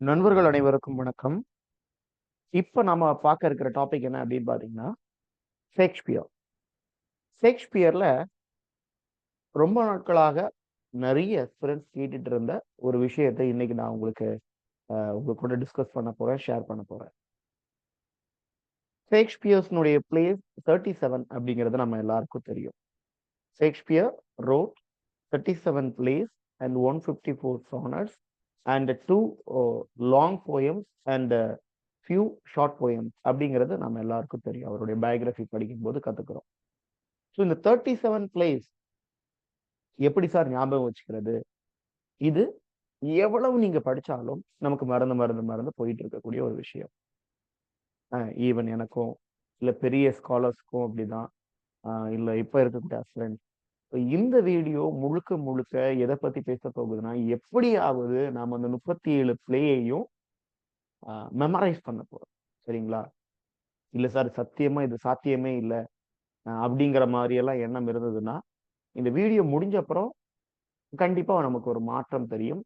நண்பர்கள் அனைவருக்கும் வணக்கம். இப்ப நம்ம பார்க்க இருக்கிற டாபிக் என்ன அப்படின்னு பாத்தீங்கன்னா, ஷேக்ஸ்பியர். ஷேக்ஸ்பியர்ல ரொம்ப நாட்களாக நிறைய ஃப்ரெண்ட்ஸ் கேட்டுட்டு இருந்த ஒரு விஷயத்தை இன்னைக்கு நான் உங்களுக்கு உங்க கூட டிஸ்கஸ் பண்ண போறேன், ஷேர் பண்ண போறேன். ஷேக்ஸ்பியர்ஸ்னுடைய பிளேஸ் 37 அப்படிங்கிறது நம்ம எல்லாருக்கும் தெரியும். Shakespeare wrote 37 plays and 154 sonnets and two long poems and few short poems அப்படிங்கிறது நம்ம எல்லாருக்கும் தெரியும். அவருடைய பயோகிராஃபி படிக்கும்போது கத்துக்கிறோம். ஸோ இந்த 37 பிளேஸ் எப்படி சார் ஞாபகம் வச்சுக்கிறது? இது எவ்வளவு நீங்க படிச்சாலும் நமக்கு மறந்து மறந்து மறந்து போயிட்டு இருக்கக்கூடிய ஒரு விஷயம். ஈவன் எனக்கும் இல்ல பெரிய ஸ்காலர்ஸ்க்கும் அப்படிதான். இல்ல இப்ப இருக்கக்கூடிய ஸ்டூடெண்ட்ஸ். இந்த வீடியோ முழுக்க முழுக்க எதை பத்தி பேச போகுதுன்னா, எப்படியாவது நாம அந்த 37 பிளேயையும் மெமரைஸ் பண்ண போறோம். சரிங்களா? இல்ல சார் சத்தியமா இது சாத்தியமே இல்ல அப்படிங்கிற மாதிரி எல்லாம் எண்ணம் இருந்ததுன்னா, இந்த வீடியோ முடிஞ்ச அப்புறம் கண்டிப்பா நமக்கு ஒரு மாற்றம் தெரியும்.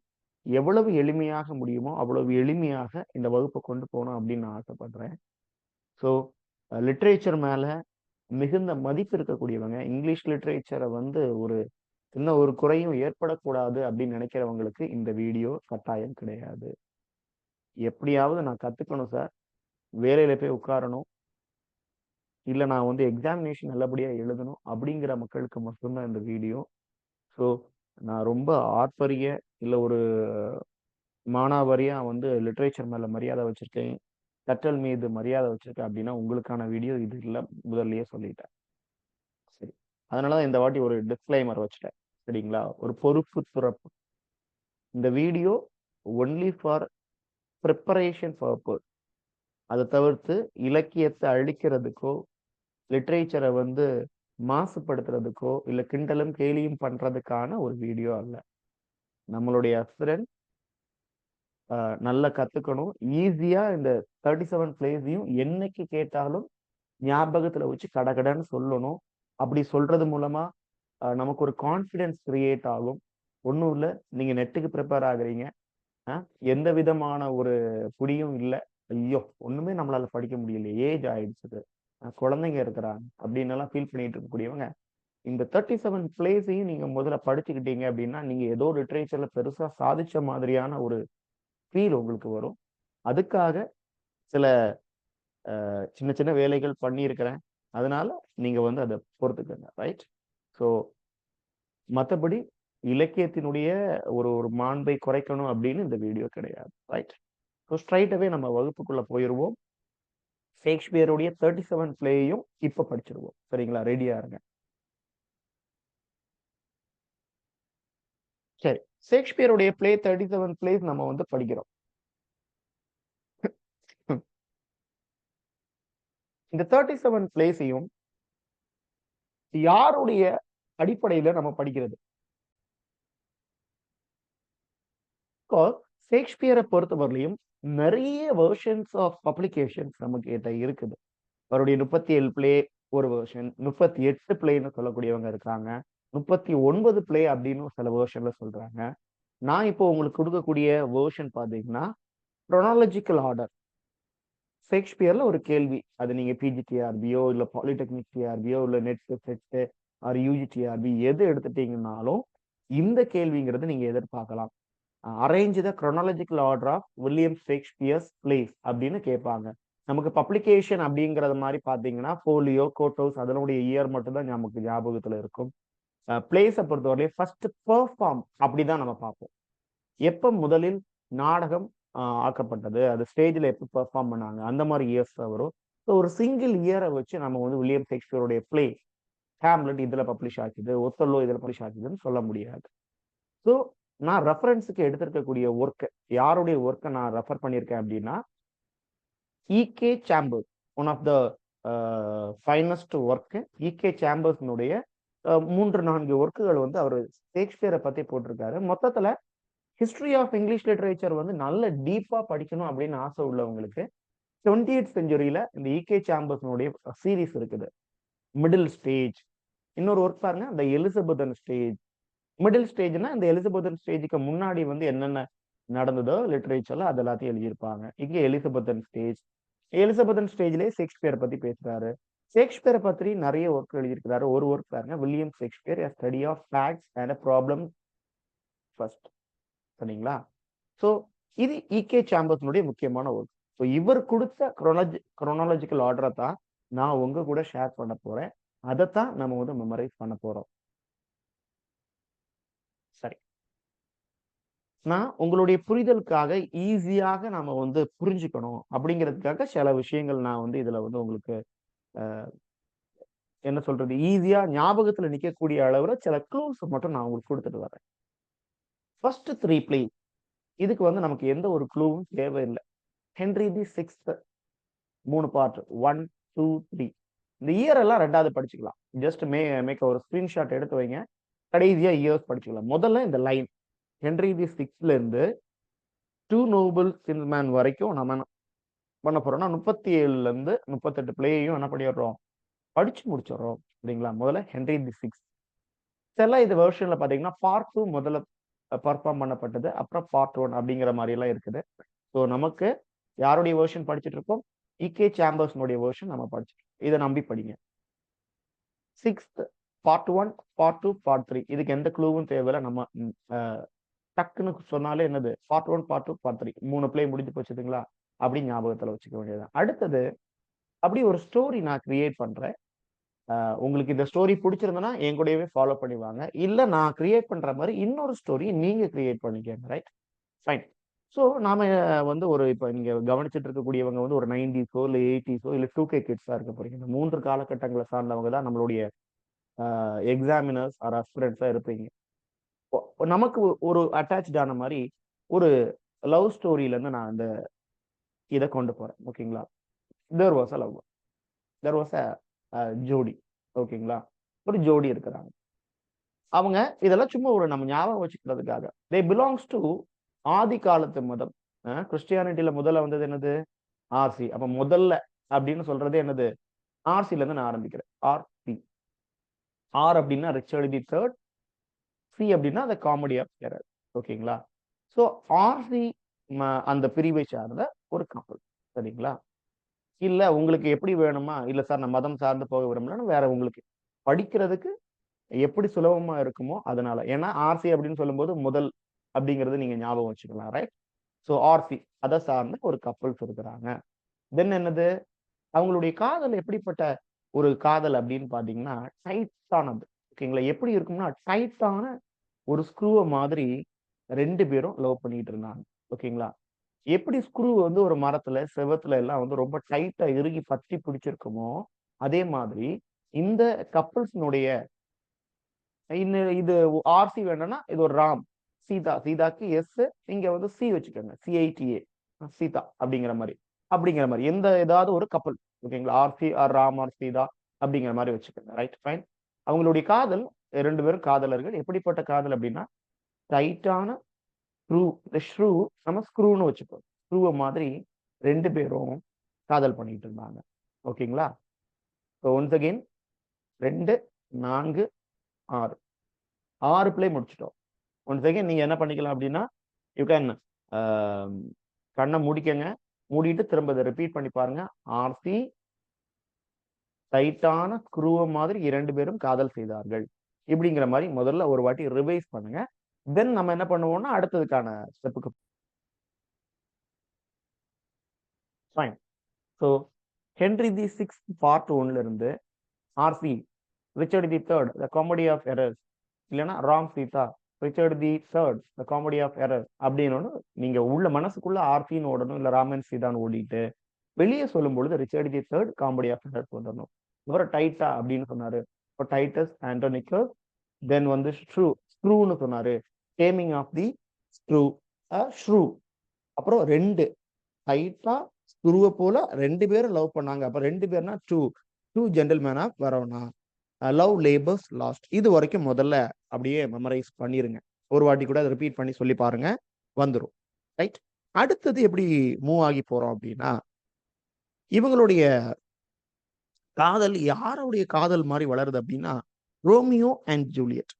எவ்வளவு எளிமையாக முடியுமோ அவ்வளவு எளிமையாக இந்த வகுப்பை கொண்டு போகணும் அப்படின்னு நான் ஆசைப்படுறேன். ஸோ லிட்ரேச்சர் மேல மிகுந்த மதிப்பு இருக்கக்கூடியவங்க, இங்கிலீஷ் லிட்ரேச்சரை வந்து ஒரு சின்ன ஒரு குறையும் ஏற்படக்கூடாது அப்படின்னு நினைக்கிறவங்களுக்கு இந்த வீடியோ கட்டாயம் கிடையாது. எப்படியாவது நான் கத்துக்கணும் சார், வேலையில போய் உட்காரணும், இல்ல நான் வந்து எக்ஸாமினேஷன் நல்லபடியா எழுதணும் அப்படிங்கிற மக்களுக்கு மட்டும்தான் இந்த வீடியோ. ஸோ நான் ரொம்ப ஆர்ப்பரிய இல்ல ஒரு மானாவாரியா வந்து லிட்ரேச்சர் மேல மரியாதை வச்சிருக்கேன், கற்றல் மீது மரியாதை வச்சிருக்கேன் அப்படின்னா உங்களுக்கான வீடியோ இது இல்ல, முதல்லயே சொல்லிட்டேன். சரி, அதனாலதான் இந்த வாட்டி ஒரு டிஸ்க்ளைமர் வச்சுட்டேன். சரிங்களா? ஒரு பொறுப்பு துறப்பு. இந்த video only for preparation purpose. அதை தவிர்த்து இலக்கியத்தை அழிக்கிறதுக்கோ, லிட்ரேச்சரை வந்து மாசுபடுத்துறதுக்கோ, இல்ல கிண்டலும் கேலியும் பண்றதுக்கான ஒரு வீடியோ அல்ல. நம்மளுடைய அஸ்பிரண்ட் நல்லா கத்துக்கணும். ஈஸியா இந்த 37 பிளேஸையும் என்னைக்கு கேட்டாலும் ஞாபகத்துல வச்சு கடகடன்னு சொல்லணும். அப்படி சொல்றது மூலமா நமக்கு ஒரு கான்ஃபிடன்ஸ் கிரியேட் ஆகும். ஒண்ணும் இல்ல, நீங்க நெட்டுக்கு ப்ரிப்பேர் ஆகுறீங்க, எந்த விதமான ஒரு புடியும் இல்ல, ஐயோ ஒண்ணுமே நம்மளால படிக்க முடியல, ஏஜ் ஆயிடுச்சு, குழந்தைங்க இருக்கிறாங்க அப்படின்னு எல்லாம் ஃபீல் பண்ணிட்டு இருக்கக்கூடியவங்க, இந்த 37 பிளேஸையும் நீங்க முதல்ல படிச்சுக்கிட்டீங்க அப்படின்னா நீங்க ஏதோ லிட்ரேச்சர்ல பெருசா சாதிச்ச மாதிரியான ஒரு ஃபீல் உங்களுக்கு வரும். அதுக்காக சில சின்ன சின்ன வேலைகள் பண்ணியிருக்கிறேன். அதனால நீங்க வந்து அதை பொறுத்துக்கங்க. ரைட்? ஸோ மற்றபடி இலக்கியத்தினுடைய ஒரு ஒரு மாண்பை குறைக்கணும் அப்படின்னு இந்த வீடியோ கிடையாது. ரைட்? ஸோ ஸ்ட்ரைட்டாவே நம்ம வகுப்புக்குள்ள போயிருவோம். ஷேக்ஸ்பியருடைய 37 பிளேயையும் இப்ப படிச்சிருவோம். சரிங்களா? ரெடியா இருங்க. சரி, ஷேக்ஸ்பியருடைய பிளே 37 பிளேஸ் நம்ம வந்து படிக்கிறோம். இந்த 37 பிளேஸையும் யாருடைய அடிப்படையில நம்ம படிக்கிறது? ஷேக்ஸ்பியரை பொறுத்தவரையிலும் நிறைய வெர்ஷன்ஸ் ஆஃப் பப்ளிகேஷன்ஸ் நம்ம கிட்ட இருக்குது. அவருடைய 37 பிளே ஒரு வெர்ஷன், 38 பிளேன்னு சொல்லக்கூடியவங்க இருக்காங்க, 39 பிளே அப்படின்னு சில வெர்ஷன்ல சொல்றாங்க. நான் இப்போ உங்களுக்கு கொடுக்கக்கூடிய வெர்ஷன் பாத்தீங்கன்னா chronological ஆர்டர். ஷேக்ஸ்பியர்ல ஒரு கேள்வி, அது நீங்க பிஜிடிஆர்பியோ இல்ல பாலிடெக்னிக் டிஆர்பியோ இல்ல நெட் செட் ஆர் யூஜிடிஆர்பி எது எடுத்துட்டீங்கன்னாலும் இந்த கேள்விங்கிறது நீங்க எதிர்பார்க்கலாம். Arrange the chronological order of William Shakespeare's plays அப்படின்னு கேட்பாங்க. நமக்கு பப்ளிகேஷன் அப்படிங்கறது மாதிரி பாத்தீங்கன்னா போலியோ, கோட்டோஸ் அதனுடைய இயர் மட்டும் தான் நமக்கு ஞாபகத்துல இருக்கும். பிளேஸை பொறுத்தவரை ஃபர்ஸ்ட் பெர்ஃபார்ம் அப்படிதான் நம்ம பார்ப்போம். எப்ப முதலில் நாடகம் ஆக்கப்பட்டது, அது ஸ்டேஜ்ல எப்ப பெர்ஃபார்ம் பண்ணாங்க, அந்த மாதிரி இயர்ஸ் வரும். ஒரு சிங்கிள் இயரை வச்சு நம்ம வந்து வில்லியம் ஷேக்ஸ்பியருடைய பிளே ஹேம்லெட் இதுல பப்ளிஷ் ஆச்சுது, ஒத்தல்லோ இதுல பப்ளிஷ் ஆச்சுதுன்னு சொல்ல முடியாது. ஸோ நான் ரெஃபரன்ஸுக்கு எடுத்திருக்கக்கூடிய ஒர்க், யாருடைய ஒர்க்கை நான் ரெஃபர் பண்ணியிருக்கேன் அப்படின்னா E K Chambers, one of the finest work. இகே சேம்பர்ஸ்னுடைய 3-4 ஒர்க்குகள் வந்து அவர் ஷேக்ஸ்பியரை பத்தி போட்டிருக்காரு. மொத்தத்துல ஹிஸ்டரி ஆஃப் இங்கிலீஷ் லிட்டரேச்சர் வந்து நல்ல டீப்பா படிக்கணும் அப்படின்னு ஆசை உள்ளவங்களுக்கு 20th செஞ்சுரியில இந்த இகே சேம்பர்ஸ்னுடைய சீரீஸ் இருக்குது. மிடில் ஸ்டேஜ், இன்னொரு ஒர்க் பாருங்க, த எலிசபெத்தன் ஸ்டேஜ். மிடில் ஸ்டேஜ்னா இந்த எலிசபெத்தன் ஸ்டேஜுக்கு முன்னாடி வந்து என்னென்ன நடந்ததோ லிட்ரேச்சர்ல அது எல்லாத்தையும் எழுதியிருப்பாங்க. இங்க எலிசபெத்தன் ஸ்டேஜ். எலிசபெத்தன் ஸ்டேஜ்லயே ஷேக்ஸ்பியர் பத்தி பேசுறாரு. ஷேக்ஸ்பியரை பத்தி நிறைய ஒர்க் எழுதியிருக்கிறாரு. ஒரு ஒர்க் பாருங்க, William Shakespeare a study of facts and a problem first. சரிங்களா? ஸோ இது இகே சாம்பர்ஸ்னுடைய முக்கியமான ஒர்க். ஸோ இவர் கொடுத்த குரோனாலஜிக்கல் ஆர்டரை தான் நான் உங்க கூட ஷேர் பண்ண போறேன். அதைத்தான் நம்ம வந்து மெமரைஸ் பண்ண போறோம். சரி, நான் உங்களுடைய புரிதலுக்காக ஈஸியாக நாம வந்து புரிஞ்சுக்கணும் அப்படிங்கிறதுக்காக சில விஷயங்கள் நான் வந்து இதுல வந்து உங்களுக்கு என்ன சொல்றது, ஈஸியா ஞாபகத்துல நிக்கக்கூடிய அளவுல சில க்ளூஸ் மட்டும் நான் உங்களுக்கு கொடுத்துட்டு வரேன். ஃபர்ஸ்ட் 3 பிளே, இதுக்கு வந்து நமக்கு எந்த ஒரு க்ளூவும் தேவையில்லை. Henry the sixth 3 part 1, 2, 3. இந்த இயர் எல்லாம் ரெண்டாவது படிச்சுக்கலாம். ஜஸ்ட் மேக் ஒரு ஸ்கிரீன்ஷாட் எடுத்து வைங்க. கடைசியா இயர்ஸ் படிச்சுக்கலாம். முதல்ல இந்த லைன் ஹென்ரி தி சிக்ஸ்த்ல இருந்து 2 நோபல் கிங்ஸ்மேன் வரைக்கும் நம்ம என்ன பண்ண போறோம்னா 37ல இருந்து 38 பிளேயையும் என்ன பண்ணிடுறோம், படிச்சு முடிச்சிடறோம். சரிங்களா? முதல்ல ஹென்ரி தி சிக்ஸ்த். சில இது வெர்ஷன்ல பாத்தீங்கன்னா பார்ட் 2 முதல்ல பர்ஃபார்ம் பண்ணப்பட்டது, அப்புறம் பார்ட் 1 அப்படிங்கிற மாதிரி எல்லாம் இருக்குது. ஸோ நமக்கு யாருடைய வெர்ஷன் படிச்சுட்டு இருக்கோம், இகே சாம்பர்ஸ்னுடைய வெர்ஷன் நம்ம படிச்சுட்டு, இதை நம்பி படிங்க. Sixth part 1, part 2, part 3. இதுக்கு எந்த க்ளூவும் தேவையில்லை. நம்ம டக்குன்னு சொன்னாலே என்னது, பார்ட் 1, பார்ட் 2, பார்ட் 3 3 பிளே முடிஞ்சு போச்சுதுங்களா, அப்படி ஞாபகத்துல வச்சுக்க வேண்டியது. அடுத்தது அப்படி ஒரு ஸ்டோரி நான் கிரியேட் பண்றேன். உங்களுக்கு இந்த ஸ்டோரி பிடிச்சிருந்தனா என் கூடவே ஃபாலோ பண்ணிவாங்க. இல்ல நான் கிரியேட் பண்ற மாதிரி இன்னொரு ஸ்டோரி நீங்க கிரியேட் பண்ணிக்கங்க. Right, fine. ஸோ நாம வந்து ஒரு இப்போ நீங்க கவனிச்சுட்டு இருக்கக்கூடியவங்க வந்து ஒரு 90s இல்ல 80s இல்ல 2K கிட்ஸா இருக்க போறீங்க. இந்த 3 காலகட்டங்களை சார்ந்தவங்க தான் நம்மளுடைய எக்ஸாமினர்ஸ் ஆர் அஸ்பிரண்ட்ஸா இருப்பீங்க. நமக்கு ஒரு அட்டாச்ட் ஆன மாதிரி ஒரு லவ் ஸ்டோரியில இருந்து நான் இந்த இதை கொண்டு போறேன். ஓகேங்களா? There was a love, there was a ஜோடி. ஓகேங்களா? ஒரு ஜோடி இருக்கிறாங்க. அவங்க இதெல்லாம் சும்மா ஒரு நம்ம ஞாபகம் வச்சுக்கிறதுக்காக. தே பிலாங்ஸ் டு ஆதி காலத்து மதம். கிறிஸ்டியானிட்டியில முதல்ல வந்தது என்னது, ஆர்சி. அப்ப முதல்ல அப்படின்னு சொல்றது என்னது, ஆர்சில இருந்து நான் ஆரம்பிக்கிறேன். ஆர்சி. ஆர் அப்படின்னா ரிச்சர்ட் தி தேர்ட், சி அப்படின்னா அந்த காமெடி ஆஃப் எரர். ஓகேங்களா? ஸோ ஆர்சி அந்த பிரிவை சார்ந்த ஒரு கப்பல். சரிங்களா? இல்ல உங்களுக்கு எப்படி வேணுமா, இல்ல சார் நான் மதம் சார்ந்து போக விரும்பலன்னு வேற உங்களுக்கு படிக்கிறதுக்கு எப்படி சுலபமா இருக்குமோ அதனால. ஏன்னா ஆர்சி அப்படின்னு சொல்லும்போது முதல் அப்படிங்கறது நீங்க ஞாபகம் வச்சுக்கலாம். ரைட்? ஸோ ஆர்சி அதை சார்ந்த ஒரு கப்பல்ஸ் இருக்கிறாங்க. தென் என்னது, அவங்களுடைய காதல் எப்படிப்பட்ட ஒரு காதல் அப்படின்னு பாத்தீங்கன்னா டைட்டானது. ஓகேங்களா? எப்படி இருக்கும்னா டைட்டான ஒரு ஸ்க்ரூவ மாதிரி 2 பேரும் லவ் பண்ணிட்டு இருந்தாங்க. ஓகேங்களா? எப்படி ஸ்க்ரூ வந்து ஒரு மரத்துல செவத்துல எல்லாம் வந்து ரொம்ப டைட்டா இறுகி பத்தி பிடிச்சிருக்குமோ, அதே மாதிரி இந்த கப்பல்ஸ்னுடைய இது ஆர்சி வேணும்னா இது ஒரு ராம், சீதா. சீதாக்கு எஸ், இங்க வந்து சி வச்சுக்கோங்க, சிஐடிஏ, சீதா அப்படிங்கிற மாதிரி எந்த ஏதாவது ஒரு கப்பல். ஓகேங்களா? RC or Ram or Sita அப்படிங்கிற மாதிரி வச்சுக்கோங்க. Right, fine. அவங்களுடைய காதல், 2 பேரும் காதலர்கள். எப்படிப்பட்ட காதல் அப்படின்னா டைட்டான ஸ்க்ரூ. இந்த ஷ்ரூ நம்ம ஸ்க்ரூன்னு வச்சுக்கோம். ஸ்க்ரூவ மாதிரி 2 பேரும் காதல் பண்ணிட்டு இருந்தாங்க. ஓகேங்களா? ஸோ ஒன்ஸ் அகெயின் 2, 4, 6 6 பிளே முடிச்சிட்டோம். ஒன்ஸ் அகெயின் நீங்க என்ன பண்ணிக்கலாம் அப்படின்னா யூ கேன் கண்ணை மூடிக்கங்க. மூடிட்டு திரும்ப இதை ரிப்பீட் பண்ணி பாருங்க. ஆர்சி டைட்டான ஸ்க்ரூவ மாதிரி 2 பேரும் காதல் செய்தார்கள். இப்படிங்கிற மாதிரி முதல்ல ஒரு வாட்டி ரிவைஸ் பண்ணுங்க. தென் நம்ம என்ன பண்ணுவோம்னா அடுத்ததுக்கான ஸ்டெப்புக்கு. Fine. So Henry the sixth part 1ல இருந்து RC Richard the third the comedy of errors, இல்லைன்னா Ram Sita Richard the third the comedy of errors அப்படின்னு நீங்க உள்ள மனசுக்குள்ள ஆர்சின்னு ஓடணும், இல்ல ராமன் சீதான்னு ஓடிட்டு வெளியே சொல்லும் பொழுது Richard the Third Comedy of Errors வந்துடணும். இவரை டைட்டா அப்படின்னு சொன்னாரு, இப்போ டைட்டஸ் ஆண்டோனிக்கஸ். தென் வந்து ஸ்க்ரூன்னு சொன்னாரு, Taming of the Screw, Shrew. அப்புறம் 2 டைட்டா ஸ்க்ரூவ போல 2 பேரும் லவ் பண்ணாங்க. அப்ப 2 பேர்னா Two Gentlemen of Verona, Love's Labour's Lost. இது வரைக்கும் முதல்ல அப்படியே மெமரைஸ் பண்ணிருங்க. ஒரு வாட்டி கூட அதை ரிப்பீட் பண்ணி சொல்லி பாருங்க, வந்துரும். ரைட்? அடுத்தது எப்படி மூவ் ஆகி போறோம் அப்படின்னா, இவங்களுடைய காதல் யாருடைய காதல் மாதிரி வளருது அப்படின்னா ரோமியோ அண்ட் ஜூலியட்.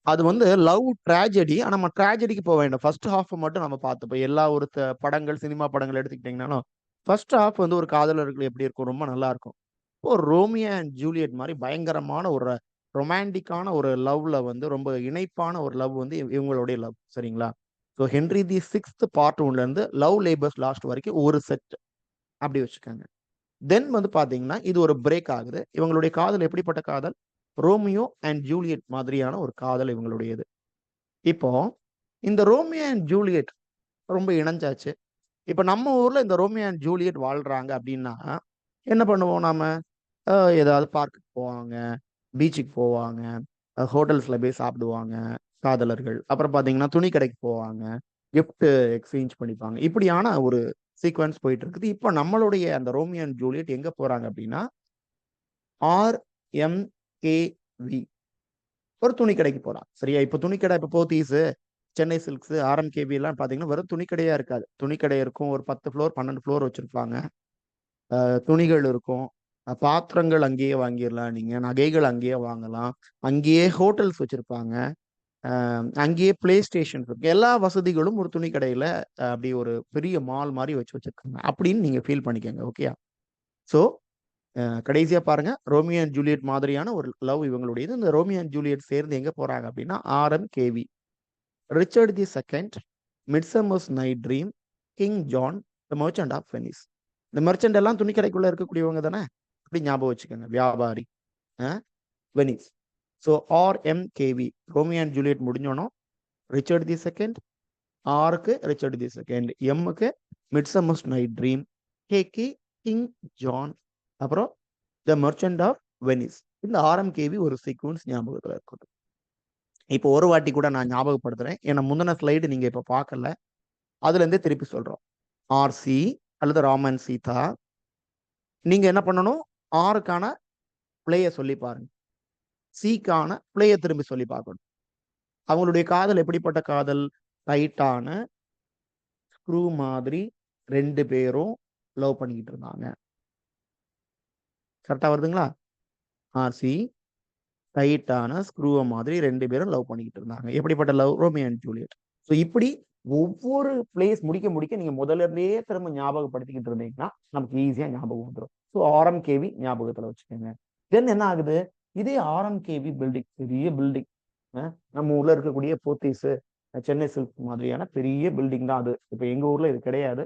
அது வந்து லவ் ட்ராஜடி. ஆனா நம்ம ட்ராஜடிக்கு போக வேண்டாம். ஃபர்ஸ்ட் ஹாஃப் மட்டும் நம்ம பார்த்துப்போம். எல்லா ஒரு படங்கள், சினிமா படங்கள் எடுத்துக்கிட்டீங்கன்னாலும், ஃபர்ஸ்ட் ஹாஃப் வந்து ஒரு காதலர்கள் எப்படி இருக்கும்? ரொம்ப நல்லா இருக்கும். இப்போ ரோமியோ அண்ட் ஜூலியட் மாரி பயங்கரமான ஒரு ரொமான்டிக்கான ஒரு லவ்ல வந்து ரொம்ப இணைப்பான ஒரு லவ் வந்து இவங்களுடைய லவ். சரிங்களா? ஸோ ஹென்றி தி 6த் பார்ட் 1ல இருந்து லவ் லேபர்ஸ் லாஸ்ட் வரைக்கும் ஒரு செட் அப்படி வச்சுக்கோங்க. தென் வந்து பார்த்தீங்கன்னா, இது ஒரு பிரேக் ஆகுது. இவங்களுடைய காதல் எப்படிப்பட்ட காதல்? ரோமியோ அண்ட் ஜூலியட் மாதிரியான ஒரு காதல் இவங்களுடையது. இப்போ இந்த ரோமியோ அண்ட் ஜூலியட் ரொம்ப இணஞ்சாச்சு. இப்ப நம்ம ஊர்ல இந்த ரோமியோ அண்ட் ஜூலியட் வாழ்றாங்க அப்படின்னா, என்ன பண்ணுவோம் நாம? அ ஏதாவது பார்க்குக்கு போவாங்க, பீச்சுக்கு போவாங்க, ஹோட்டல்ஸ்ல போய் சாப்பிடுவாங்க காதலர்கள். அப்புறம் பார்த்தீங்கன்னா, துணி கடைக்கு போவாங்க. கிஃப்ட் எக்ஸ்சேஞ்ச் பண்ணிப்பாங்க. இப்படியான ஒரு சீக்வென்ஸ் போயிட்டு இருக்குது. இப்ப நம்மளுடைய அந்த ரோமியோ அண்ட் ஜூலியட் எங்க போறாங்க அப்படின்னா, RMKV ஒரு துணி கடைக்கு போறான். சரியா? இப்ப துணி கடை இப்ப போத்தீஸ், சென்னை சில்க்ஸ், RMKV எல்லாம் பார்த்தீங்கன்னா, வெறும் துணி கடையா இருக்காது. துணி கடை இருக்கும். ஒரு 10 ஃப்ளோர், 12 ஃப்ளோர் வச்சிருப்பாங்க. துணிகள் இருக்கும். பாத்திரங்கள் அங்கேயே வாங்கிரலாம் நீங்க. நகைகள் அங்கேயே வாங்கலாம். அங்கேயே ஹோட்டல்ஸ் வச்சிருப்பாங்க. அங்கேயே பிளே ஸ்டேஷன்ஸ் இருக்கு. எல்லா வசதிகளும் ஒரு துணி கடையில அப்படி ஒரு பெரிய மால் மாரி வச்சிருக்காங்க. அப்படின்னு நீங்க ஃபீல் பண்ணிக்கங்க. ஓகேயா? ஸோ கடைசியா பாருங்க, ரோமியோ அண்ட் ஜூலியட் மாதிரியான ஒரு லவ் இவங்களுடையது. இந்த ரோமியோ அண்ட் ஜூலியட் சேர்ந்து எங்க போறாங்க அப்படின்னா, RMKV. Richard the second, midsummer's night dream, king John, the merchant of Venice. இந்த மெர்ச்சன்ட் எல்லாம் துணி கடைக்குள்ள இருக்கக்கூடியவங்க தானே? அப்படி ஞாபகம் வச்சுக்கோங்க. வியாபாரி. Uh Venice. So RMKV Romeo and Juliet முடிஞ்சோனோ, ரிச்சர்ட் தி செகண்ட், ஆர்க்கு ரிச்சர்ட் தி செகண்ட், எம்முக்கு மிட்சம்மர்ஸ் நைட் ட்ரீம், கேக்கு கிங் ஜான், அப்புறம் த மெர்ச்சன்ட் ஆஃப் வெனிஸ். இந்த RMKV ஒரு சீக்வன்ஸ் ஞாபகத்துல இருக்கட்டும். இப்போ ஒரு வாட்டி கூட நான் ஞாபகப்படுத்துறேன். ஏன்னா முந்தின ஸ்லைடு நீங்க இப்ப பார்க்கல. அதுல இருந்தே திருப்பி சொல்றோம். RC அல்லது ராமன் சீதா. நீங்க என்ன பண்ணணும்? Rக்கான பிளேய சொல்லி பாருங்க. Cக்கான பிளேய திரும்பி சொல்லி பார்க்கணும். அவங்களுடைய காதல் எப்படிப்பட்ட காதல்? டைட்டான ஸ்க்ரூ மாதிரி 2 பேரும் லவ் பண்ணிக்கிட்டு இருந்தாங்க. கரெக்ட்டா வருதுங்களா? RC டைட்டான ஸ்க்ரூவ மாதிரி 2 பேரும் லவ் பண்ணிக்கிட்டு இருந்தாங்க. எப்படிப்பட்ட love? Romeo and Juliet. So இப்படி ஒவ்வொரு பிளேஸ் முடிக்க முடிக்க நீங்க முதல்ல இருந்தே திரும்ப ஞாபகப்படுத்திக்கிட்டு இருந்தீங்கன்னா, நமக்கு ஈஸியா ஞாபகம் வந்துரும். ஸோ RMKV ஞாபகத்துல வச்சுக்கோங்க. தென் என்ன ஆகுது? இதே RMKV பில்டிங், பெரிய பில்டிங். நம்ம ஊர்ல இருக்கக்கூடிய போத்தீஸ், சென்னை சில்க் மாதிரியான பெரிய பில்டிங் தான் அது. இப்ப எங்க ஊர்ல இது கிடையாது.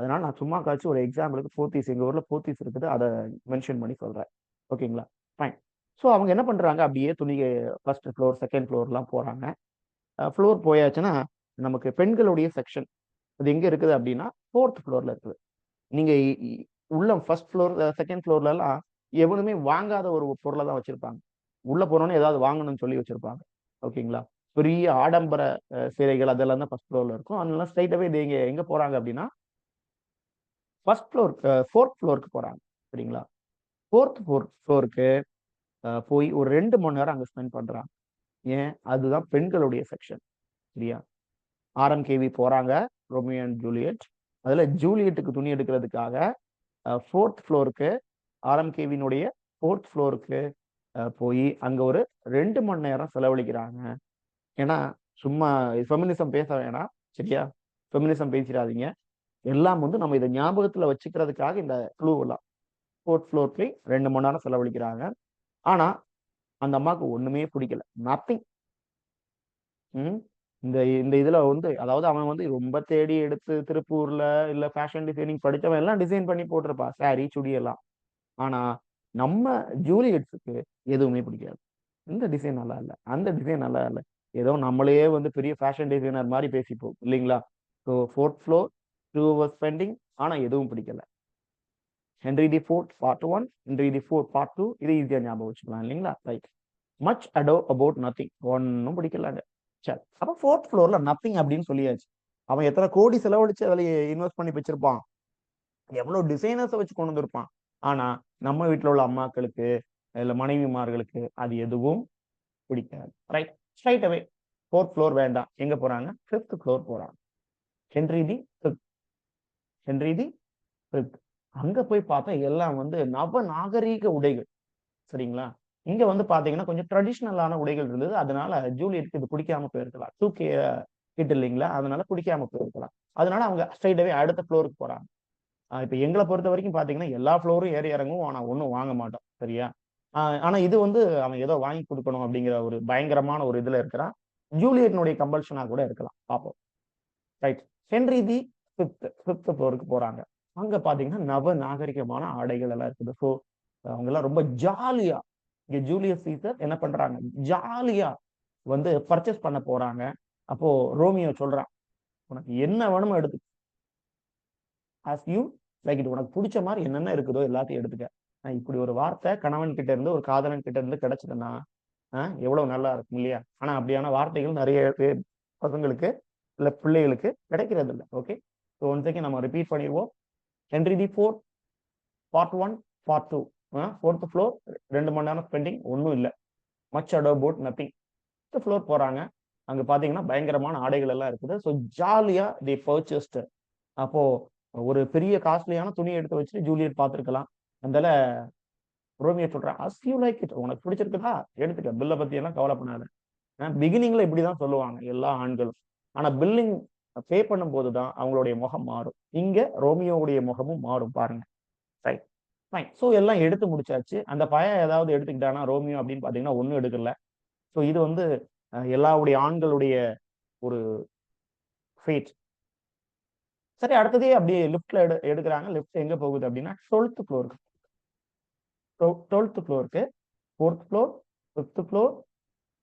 அதனால நான் சும்மா காச்சும் ஒரு எக்ஸாம்பிளுக்கு போத்தீஸ், எங்க ஊர்ல போத்தீஸ் இருக்குது. அத மென்ஷன் பண்ணி சொல்றேன். ஓகேங்களா? ஃபைன். ஸோ அவங்க என்ன பண்றாங்க? அப்படியே துணி 1 ஃப்ளோர், 2ண்ட் ஃப்ளோர்லாம் போறாங்க. ஃப்ளோர் போயாச்சுன்னா, நமக்கு பெண்களுடைய செக்ஷன். அது எங்க இருக்குது அப்படின்னா, 4த் ஃப்ளோர்ல இருக்குது. நீங்க உள்ள 1 ஃப்ளோர், 2ண்ட் ஃப்ளோர்லலாம் எவனுமே வாங்காத ஒரு பொருள தான் வச்சிருப்பாங்க. உள்ள போனோனே ஏதாவது வாங்கணும்னு சொல்லி வச்சிருப்பாங்க. ஓகேங்களா? பெரிய ஆடம்பர சிலைகள் அதெல்லாம் தான் 1 ஃப்ளோர்ல இருக்கும். அதனால ஸ்ட்ரெய்ட்டாவே இது எங்க எங்க போறாங்க அப்படின்னா, 1 ஃப்ளோர் 4த் ஃப்ளோருக்கு போறாங்க. சரிங்களா? 4த் ஃப்ளோருக்கு போய் ஒரு 2 மணி நேரம் அங்க ஸ்பெண்ட் பண்றாங்க. ஏன்? அதுதான் பெண்களுடைய செக்ஷன். சரியா? RMKV போறாங்க. Romeo and Juliet. அதுல ஜூலியட்டுக்கு துணி எடுக்கிறதுக்காக 4த் ஃப்ளோருக்கு RMKவினுடைய 4த் ஃப்ளோருக்கு போய் அங்க ஒரு 2 மணி நேரம் செலவழிக்கிறாங்க. ஏன்னா, சும்மா ஃபெமினிசம் பேச வேணாம். சரியா? ஃபெமினிசம் பேசிறாதீங்க. எல்லாம் வந்து நம்ம இத ஞாபகத்துல வச்சுக்கிறதுக்காக இந்த க்ளூவெல்லாம். 4த் ஃப்ளோர் போய் 2 மணி நேரம் செலவழிக்கிறாங்க. ஆனா, அந்த அம்மாக்கு ஒண்ணுமே பிடிக்கல. நத்திங். ம். இந்த இந்த இதுல வந்து அதாவது அவன் வந்து ரொம்ப தேடி எடுத்து திருப்பூர்ல இல்ல ஃபேஷன் டிசைனிங் படிச்சவன் எல்லாம் டிசைன் பண்ணி போட்டிருப்பான். சாரி, சுடி எல்லாம். ஆனா, நம்ம ஜூலியட்ஸ்க்கு எதுவுமே பிடிக்காது. இந்த டிசைன் நல்லா இல்ல. அந்த டிசைன் நல்லா இல்ல. ஏதோ நம்மளையே வந்து பெரிய ஃபேஷன் டிசைனர் மாரி பேசிப்போம். இல்லீங்களா? ஸோ 4த் ஃப்ளோர் 2 ஹவர்ஸ் ஸ்பெண்டிங். ஆனா எதுவும் பிடிக்கல. ஹென்றி தி 4த் பார்ட் 1, ஹென்றி தி 4த் பார்ட் 2 இத ஈஸியா ஞாபகம் வச்சுக்கலாம் இல்லீங்களா? Right. Much ado about nothing. ஒண்ணும் பிடிக்கலங்க. சரி. அப்ப 4த் ஃப்ளோர்ல நத்திங் அப்படின்னு சொல்லியாச்சு. அவன் எத்தன கோடி செலவழிச்சு அதுல இன்வெஸ்ட் பண்ணி வச்சிருப்பான். எவ்வளவு டிசைனர்ஸ வச்சு கொண்டு வந்திருப்பான். ஆனா, நம்ம வீட்ல உள்ள அம்மாக்களுக்கு, இல்ல மனைவிமார்களுக்கு அது எதுவும் பிடிக்காது. ரைட். ஸ்ட்ரெய்ட் அவே 4த் ஃப்ளோர் வேண்டாம். எங்க போறாங்க? 5த் ஃப்ளோர் போறாங்க. ஹென்றி தி 5த். ஹென்றி தி 5த். அங்க போய் பார்த்தா எல்லாம் வந்து நவநாகரீக உடைகள். சரிங்களா? இங்க வந்து பாத்தீங்கன்னா கொஞ்சம் ட்ரெடிஷ்னலான உடைகள் இருந்தது. அதனால ஜூலியட்க்கு இது பிடிக்காம போயிருக்கலாம். 2K கிட் இல்லைங்களா? அதனால பிடிக்காம போயிருக்கலாம். அதனால அவங்க ஸ்ட்ரைட்டாவே அடுத்த ஃப்ளோருக்கு போறாங்க. இப்ப எங்கள பொறுத்த வரைக்கும் பாத்தீங்கன்னா, எல்லா ஃப்ளோரும் ஏறி இறங்குவோம். ஆனா ஒண்ணும் வாங்க மாட்டோம். சரியா? ஆனா இது வந்து அவன் ஏதோ வாங்கி குடுக்கணும் அப்படிங்கிற ஒரு பயங்கரமான ஒரு இதுல இருக்கிறான். ஜூலியட்னுடைய கம்பல்ஷனா கூட இருக்கலாம். பார்ப்போம். ரைட். ஹென்றி தி 5த் ஃப்ளோருக்கு போறாங்க. அங்க பாத்தீங்கன்னா, நவ நாகரிகமான ஆடைகள் எல்லாம் இருக்குது. ஸோ அவங்க எல்லாம் ரொம்ப ஜாலியா இங்க ஜூலியஸ் சீசர் என்ன பண்றாங்க? ஜாலியா வந்து பர்ச்சேஸ் பண்ண போறாங்க. அப்போ ரோமியோ சொல்றான், "உனக்கு என்ன வேணுமோ எடுத்துக்க. As you like it. உனக்கு புடிச்ச மாரி என்னென்ன இருக்குதோ எல்லாத்தையும் எடுத்துக்க." இப்படி ஒரு வார்த்தை கணவன் கிட்ட இருந்து, ஒரு காதலன் கிட்ட இருந்து கிடைச்சதுன்னா, எவ்வளவு நல்லா இருக்கும் இல்லையா? ஆனா அப்படியான வார்த்தைகள் நெறைய பேர் பசங்களுக்கு, இல்ல பிள்ளைகளுக்கு கிடைக்கிறது இல்ல. ஓகே. ஸோ ஒன்ஸ் அகைன் நம்ம ரிப்பீட் பண்ணிருவோம். Henry the 4 part 1, part 2. 4த் ஃப்ளோர் 2 மணி நேரம் ஸ்பெண்டிங் ஒண்ணும் இல்ல. Much ado about nothing. Fifth floor போறாங்க. அங்க பாத்தீங்கன்னா பயங்கரமான ஆடைகள் எல்லாம் இருக்குது. ஸோ ஜாலியா தே பர்ச்சேஸ்ட். அப்போ ஒரு பெரிய காஸ்ட்லியான துணி எடுத்து வச்சுட்டு ஜூலியட் பார்த்திருக்கலாம். அதனால ரோமியோ சொல்றான், "அஸ் யூ லைக் இட். உனக்கு பிடிச்சிருக்குதா? எடுத்துக்க. பில்ல பத்தி எல்லாம் கவலைப்படாத." பிகினிங்ல இப்படிதான் சொல்லுவாங்க எல்லா ஆண்களும். ஆனா பில்லிங் பே பண்ணும்போது தான் அவங்களுடைய முகம் மாறும். இங்க ரோமியோவுடைய முகமும் மாறும் பாருங்க. ரைட். ஃபைன். ஸோ எல்லாம் எடுத்து முடிச்சாச்சு. அந்த பையன் ஏதாவது எடுத்துக்கிட்டானா ரோமியோ அப்படின்னு பாத்தீங்கன்னா ஒண்ணும் எடுக்கல. ஸோ இது வந்து எல்லாருடைய ஆண்களுடைய ஒரு ஃபேட். சரி, அடுத்ததே அப்படியே லிஃப்ட்ல எடுக்குறாங்க. லிஃப்ட் எங்க போகுது அப்படின்னா 12th ஃப்ளோருக்கு. 12th ஃப்ளோருக்கு, 4th ஃப்ளோர், 5th ஃப்ளோர்,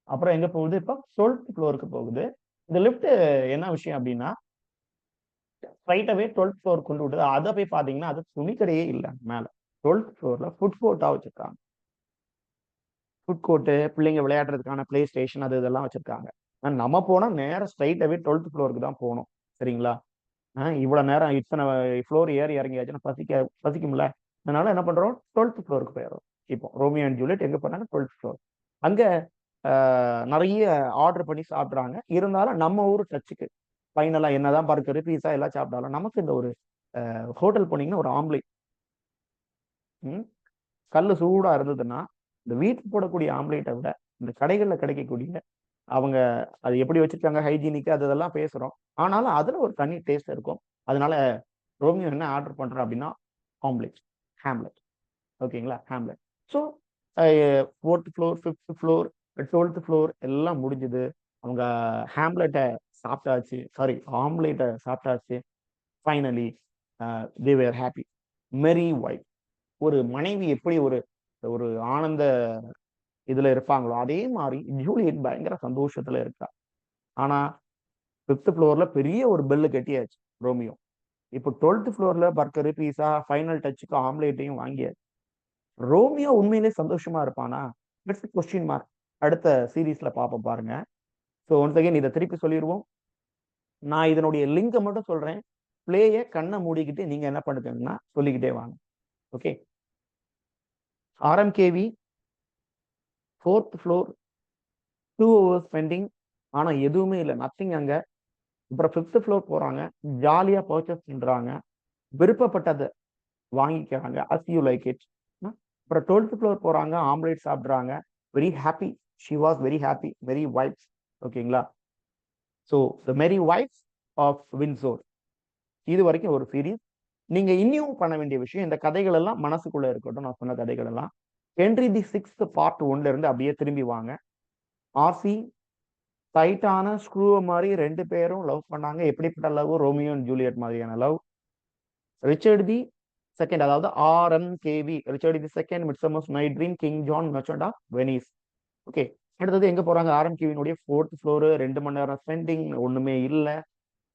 அப்புறம் எங்க போகுது? இப்போ 12th ஃப்ளோருக்கு போகுது. இந்த லிஃப்ட் என்ன விஷயம் அப்படின்னா, ஸ்ட்ரைட்டாவே 12th ஃப்ளோர் கொண்டு விட்டது. அத போய் பாத்தீங்கன்னா, அது துணிக்கடையே இல்ல மேல. 12th ஃப்ளோர்ல ஃபுட் கோர்ட்டா வச்சிருக்காங்க. ஃபுட் கோர்ட், பிள்ளைங்க விளையாடுறதுக்கான பிளே ஸ்டேஷன் அது இதெல்லாம் வச்சிருக்காங்க. நம்ம போனா நேரா ஸ்ட்ரைட்டாவே 12th ஃப்ளோருக்கு தான் போணும். சரிங்களா? இவ்வளவு நேரம் இத்தனை ஃப்ளோர் ஏறி இறங்கியாச்சுன்னா பசிக்கும்ல. அதனால என்ன பண்றோம்? 12th ஃப்ளோருக்கு போயிடுறோம். இப்போ ரோமியோ அண்ட் ஜூலியட் எங்க போனாங்க? 12th floor. அங்க நிறைய ஆர்டர் பண்ணி சாப்பிடுறாங்க. இருந்தாலும் நம்ம ஊர் டச்சுக்கு ஃபைனலா என்னதான் பர்கர், பீஸா எல்லாம் சாப்பிட்டாலும் நமக்கு இந்த ஒரு ஹோட்டல் போனீங்கன்னா ஒரு ஆம்லேட், கல்லு சூடா இருந்ததுன்னா, இந்த வீட்டுக்கு போடக்கூடிய ஆம்லேட்டை விட இந்த கடைகள்ல கிடைக்கக்கூடிய அவங்க அது எப்படி வச்சிருக்காங்க ஹைஜீனிக் அது இதெல்லாம் பேசுறோம். ஆனாலும் அதுல ஒரு தனி டேஸ்ட் இருக்கும். அதனால ரோமியோ என்ன ஆர்டர் பண்றான் அப்படின்னா, ஆம்லெட், ஹாம்லெட். ஓகேங்களா? Hamlet. So 4th floor, 5th floor, 12th floor எல்லாம் முடிஞ்சது. அவங்க ஹாம்லெட்ட சாப்பிட்டாச்சு. சாரி, ஆம்லெட்ட சாப்பிட்டாச்சு. Finally they were happy. Merry wife. ஒரு மனைவி எப்படி ஒரு ஒரு ஆனந்த இதுல இருப்பாங்களோ, அதே மாரி ஜூலியட் பயங்கர சந்தோஷத்துல இருக்கா. ஆனா 5th ஃப்ளோர்ல பெரிய ஒரு பெல்லு கட்டியாச்சு ரோமியோ. இப்போ 12th ஃப்ளோர்ல பர்கர், பீஸா, ஃபைனல் டச்சுக்கு ஆம்லேட்டையும் வாங்கியாச்சு. ரோமியோ உண்மையிலே சந்தோஷமா இருப்பானா? It's a question mark. அடுத்த சீரிஸ்ல பார்ப்போம் பாருங்க. ஸோ ஒன்ஸ் அகைன் இத திருப்பி சொல்லிருவோம். நான் இதனுடைய லிங்க மட்டும் சொல்றேன். பிளேய கண்ண மூடிக்கிட்டு நீங்க என்ன பண்ணுங்கன்னா சொல்லிக்கிட்டே வாங்க. Okay. RMKV 4th floor 2 hours spending. ஆனா எதுவுமே இல்ல. நத்திங் அங்க. அப்புறம் 5th ஃப்ளோர் போறாங்க. ஜாலியா பர்ச்சேஸ் பண்றாங்க. விருப்பப்பட்டத வாங்கிக்கிறாங்க. As you like it. அப்புறம் 12th ஃப்ளோர் போறாங்க. ஆம்லேட் சாப்பிடுறாங்க. Very happy. She was very happy. Very wives. ஓகேங்களா? So the merry wives of விண்ட்சோர். இது வரைக்கும் ஒரு சீரிஸ். நீங்க இன்னும் பண்ண வேண்டிய விஷயம், இந்த கதைகள் எல்லாம் மனசுக்குள்ள இருக்கட்டும். நான் சொன்ன கதைகள் எல்லாம் ஹென்றி தி 6th பார்ட் 1ல இருந்து அப்படியே திரும்பி வாங்க. ஆர்சி டைட்டான ஸ்க்ரூ மாதிரி 2 பேரும் லவ் பண்ணாங்க. எப்படிப்பட்ட லவ்? ரோமியோ அண்ட் ஜூலியட் மாதிரியான லவ். ரிச்சர்ட் தி செகண்ட், அதாவது RMKV, Richard the second, midsummer's night dream, king John, merchant of Venice. Okay. அடுத்தது எங்க போறாங்க? RMKவினுடைய 4th ஃப்ளோர். 2 மணி நேரம் ஸ்பெண்டிங் ஒண்ணுமே இல்ல.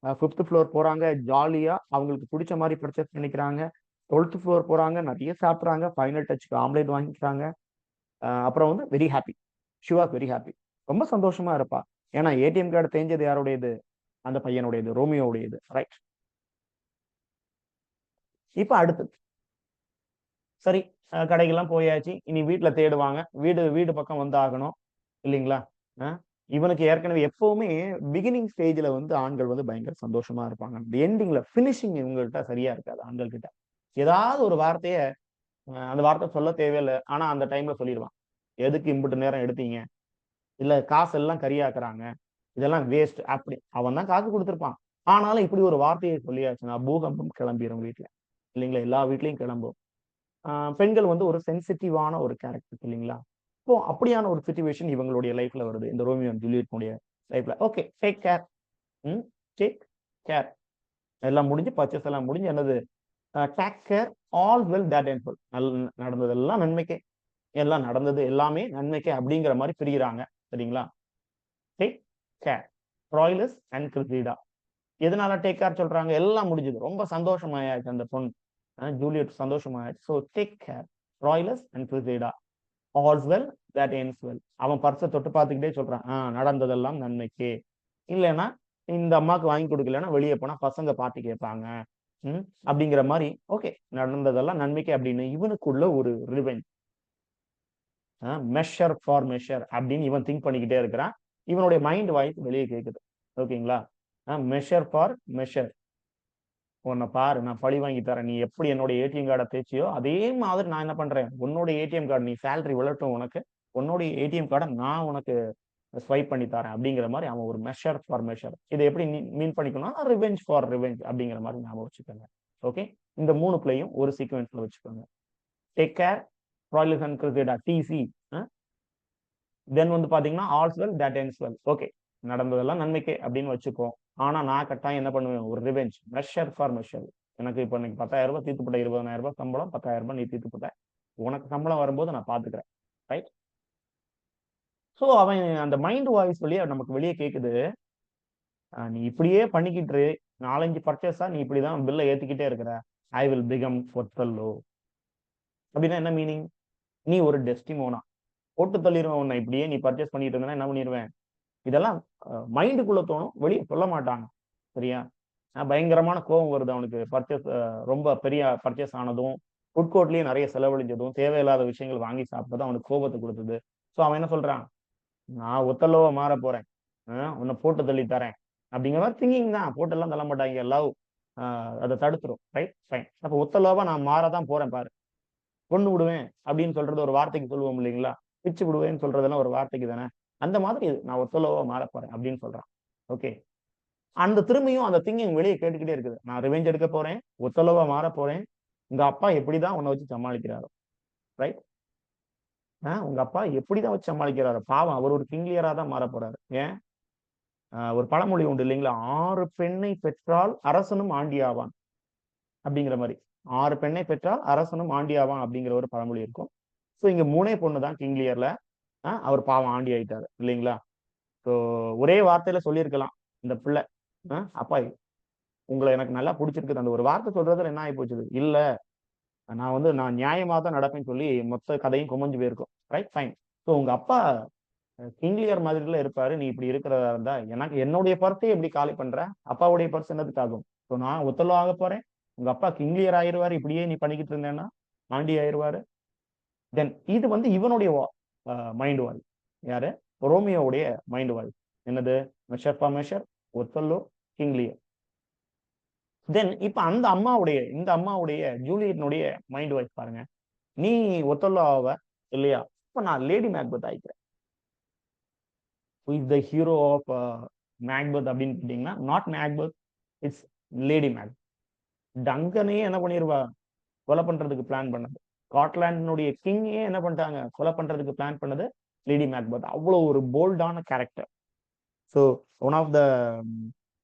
5th ஃப்ளோர் போறாங்க. ஜாலியா அவங்களுக்கு பிடிச்ச மாதிரி பர்ச்சேஸ் பண்ணிக்கிறாங்க. 12th ஃப்ளோர் போறாங்க. நிறைய சாப்பிடுறாங்க. ஃபைனல் டச்சுக்கு ஆம்லேட் வாங்கிக்கிறாங்க. அப்புறம் வந்து very happy. She was very happy. ரொம்ப சந்தோஷமா இருப்பா. ஏன்னா ஏடிஎம் கார்டு தேஞ்சது யாருடையது? அந்த பையனுடையது, ரோமியோவுடையது. ரைட். இப்ப அடுத்தது சரி, கடைக்கெல்லாம் போயாச்சு. இனி வீட்டுல தேடுவாங்க. வீடு வீடு பக்கம் வந்து ஆகணும் இல்லைங்களா? இவனுக்கு ஏற்கனவே எப்பவுமே பிகினிங் ஸ்டேஜ்ல வந்து ஆண்கள் வந்து பயங்கர சந்தோஷமா இருப்பாங்க. எண்டிங்ல பினிஷிங் இவங்கள்ட்ட சரியா இருக்காது ஆண்கள் கிட்ட. ஏதாவது ஒரு வார்த்தைய அந்த வார்த்தை சொல்ல தேவையில்லை. ஆனா அந்த டைம்ல சொல்லிடுவான். எதுக்கு இம்புட்டு நேரம் எடுத்தீங்க, இல்ல காசு எல்லாம் கரியாக்குறாங்க, இதெல்லாம் வேஸ்ட் அப்படி அவன் தான் காசு கொடுத்திருப்பான். ஆனாலும் இப்படி ஒரு வார்த்தையை சொல்லியாச்சுன்னா பூகம்பம் கிளம்பிரும் வீட்டுல இல்லைங்களா, எல்லா வீட்லயும் கிளம்பும். பெண்கள் வந்து ஒரு சென்சிட்டிவான ஒரு கேரக்டர் இல்லைங்களா. இப்போ அப்படியான ஒரு சிச்சுவேஷன் இவங்களுடைய லைஃப்ல வருது, இந்த ரோமியோ அண்ட் ஜூலியட் லைஃப்ல. Okay, take care. Take care. எல்லாம் முடிஞ்சு பர்ச்சேஸ் எல்லாம் முடிஞ்சு என்னது, take care, all well that end well. நடந்ததெல்லாம் நன்மைக்கே, எல்லாம் நடந்தது எல்லாமே நன்மைக்கே அப்படிங்கிற மாதிரி பிரிகிறாங்க. சரிங்களா. Take care, Troilus and Cressida. எதனால டேக் கேர் சொல்றாங்க, எல்லாம் முடிஞ்சது, ரொம்ப சந்தோஷமாயாச்சு அந்த பொண்ணு, ஜூலியட் சந்தோஷமாயாச்சு. So take care, Troilus and Cressida, all's well that ends well. அவன் பர்ஸை தொட்டு பார்த்துக்கிட்டே சொல்றான், நடந்ததெல்லாம் நன்மைக்கே. இல்லைன்னா இந்த அம்மாவுக்கு வாங்கி கொடுக்கலன்னா வெளியே போனா பசங்க பாட்டு கேட்பாங்க அப்படிங்கிற மாதிரி. ஓகே, நடந்ததெல்லாம் நன்மைக்கு அப்படின்னு இவனுக்குள்ள ஒரு ரிவெஞ்ச், மெஷர் ஃபார் மெஷர் அப்படின்னு இவன் திங்க் பண்ணிக்கிட்டே இருக்கிறான். இவனுடைய மைண்ட் வாய்ஸ் வெளியே கேட்குது. ஓகேங்களா. Measure for measure. உன்னை பாரு, நான் பழி வாங்கி தரேன், நீ எப்படி என்னோட ஏடிஎம் கார்டை தேய்ச்சியோ அதே மாதிரி நான் என்ன பண்றேன், உன்னோட ஏடிஎம் கார்டு, நீ சேலரி விழட்டும் உனக்கு, உன்னோட ஏடிஎம் கார்டை நான் உனக்கு ஸ்வைப் பண்ணி தரேன் அப்படிங்கிற மாதிரி அவன் ஒரு மெஷர் ஃபார் மெஷர். இதை எப்படி மீன் பண்ணிக்கணும், ரிவெஞ்ச் ஃபார் ரிவெஞ்ச் அப்படிங்கிற மாதிரி ஞாபகம் வச்சுக்கோங்க. ஓகே, இந்த 3 பிளேயும் ஒரு சீக்வென்ஸ்ல வச்சுக்கோங்க. Take care, Troilus and Cressida, TC. Then வந்து பாத்தீங்கன்னா all's well that ends well. Okay, நடந்ததெல்லாம் நன்மைக்கே அப்படின்னு வச்சுக்கோ. ஆனா நான் கட்டாயம் என்ன பண்ணுவேன், ஒரு ரிவெஞ்ச், மெஷர் ஃபார் மெஷர். எனக்கு இப்போ இன்னைக்கு 10,000 ரூபாய் தீர்த்துப்பட்ட, 20,000 ரூபாய் சம்பளம், 10,000 ரூபாய் நீ தீர்த்துப்பட்ட, உனக்கு சம்பளம் வரும்போது நான் பாத்துக்கிறேன். ரைட். ஸோ அவன் அந்த மைண்ட் வாய்ஸ் வழியா நமக்கு வெளியே கேட்குது, நீ இப்படியே பண்ணிக்கிட்டு 4-5 பர்ச்சேஸா நீ இப்படிதான் பில்லை ஏத்திக்கிட்டே இருக்கிற, ஐ வில் பிகம் ஒத்தல்லோ. அப்படின்னா என்ன மீனிங், நீ ஒரு டெஸ்டிமோனா, போட்டு தள்ளிடுவேன் உன்னை, இப்படியே நீ பர்ச்சேஸ் பண்ணிட்டு இருந்தா என்ன பண்ணிடுவேன். இதெல்லாம் மைண்டுக்குள்ள தோணும், வெளியே சொல்ல மாட்டாங்க. சரியா. பயங்கரமான கோபம் வருது அவனுக்கு, பர்ச்சேஸ் ரொம்ப பெரிய பர்ச்சேஸ் ஆனதும், ஃபுட் கோர்ட்லயே நிறைய செலவழிஞ்சதும், தேவையில்லாத விஷயங்கள் வாங்கி சாப்பிட்டதும் அவனுக்கு கோபத்தை கொடுத்தது. ஸோ அவன் என்ன சொல்றான், நான் ஒத்தல்லோவா மாற போறேன், உன்னை போட்டு தள்ளி தரேன் அப்படிங்கிற மாதிரி திங்கிங் தான். போட்டெல்லாம் தள்ள மாட்டாங்க, லவ் அதை தடுத்துரும். Right, fine. அப்போ ஒத்தல்லோவா நான் மாறதான் போறேன் பாரு, கொண்டு விடுவேன் அப்படின்னு சொல்றது ஒரு வார்த்தைக்கு சொல்லுவோம் இல்லைங்களா, பிச்சு விடுவேன்னு சொல்றதெல்லாம் ஒரு வார்த்தைக்கு தானே. அந்த மாதிரி நான் ஒத்தல்லோவா மாற போறேன் அப்படின்னு சொல்றான். ஓகே, அந்த திரும்பியும் அந்த திங்கிங் வெளியே கேட்டுக்கிட்டே இருக்குது, நான் ரிவெஞ்ச் எடுக்க போறேன், ஒத்தல்லோவா மாற போறேன், உங்க அப்பா எப்படிதான் உன்னை வச்சு சமாளிக்கிறாரோ. ரைட். உங்க அப்பா எப்படிதான் வச்சு சமாளிக்கிறாரு, பாவம் அவர் ஒரு கிங்லியரா தான் மாற போறாரு. ஏன், ஒரு பழமொழி உண்டு இல்லைங்களா, 6 பெண்ணை பெற்றால் அரசனும் ஆண்டியாவான் அப்படிங்கிற மாதிரி. 6 பெண்ணை பெற்றால் அரசனும் ஆண்டியாவான் அப்படிங்கிற ஒரு பழமொழி இருக்கும். ஸோ இங்க 3 பொண்ணு தான் கிங்லியர்ல, அவர் பாவம் ஆண்டி ஆயிட்டாரு இல்லைங்களா. ஸோ ஒரே வார்த்தையில சொல்லியிருக்கலாம் இந்த பிள்ளை, அப்பா உங்களை எனக்கு நல்லா பிடிச்சிருக்குது, அந்த ஒரு வார்த்தை சொல்றதுல என்ன ஆகி போச்சுது, இல்ல நான் நியாயமா தான் நடப்பேன்னு சொல்லி மொத்த கதையும் குமஞ்சு போயிருக்கும். Right, fine. ஸோ உங்க அப்பா கிங்லியர் மாதிரில இருப்பாரு, நீ இப்படி இருக்கிறதா இருந்தா எனக்கு என்னுடைய பர்ஸை எப்படி காலி பண்ற, அப்பாவுடைய பர்ஸ் என்னதுக்கு ஆகும். ஸோ நான் ஒத்தலோ ஆக போறேன், உங்க அப்பா கிங்லியர் ஆயிருவாரு, இப்படியே நீ பண்ணிக்கிட்டு இருந்தேன்னா ஆண்டி ஆயிருவாரு. தென் இது வந்து இவனுடைய மைண்ட் வாய்ஸ். யாரு, ரோமியோவுடைய மைண்ட் வாய்ஸ். என்னது, மெஷர் ஃபார் மெஷர், ஒத்தல்லோ, கிங்லியர். தென் இப்ப இந்த அம்மாவுடைய ஜூலியட்னுடைய மைண்ட் வாய்ஸ் பாருங்க, நீ ஒத்தல்லோ ஆவ இல்லையா, இப்ப நான் லேடி மேக்பெத் ஆயிக்கிறேன். த ஹீரோ ஆஃப் மேக்பெத் அப்படின்னு கேட்டீங்கன்னா, not Macbeth, it's lady Macbeth. டங்கனே என்ன பண்ணிருவா, கொலை பண்றதுக்கு பிளான் பண்ணது, ஸ்காட்லாண்டினுடைய கிங்கே என்ன பண்ணிட்டாங்க, கொலை பண்றதுக்கு பிளான் பண்ணது லேடி மேக்பெத். அவ்வளவு ஒரு போல்டான character. So one of the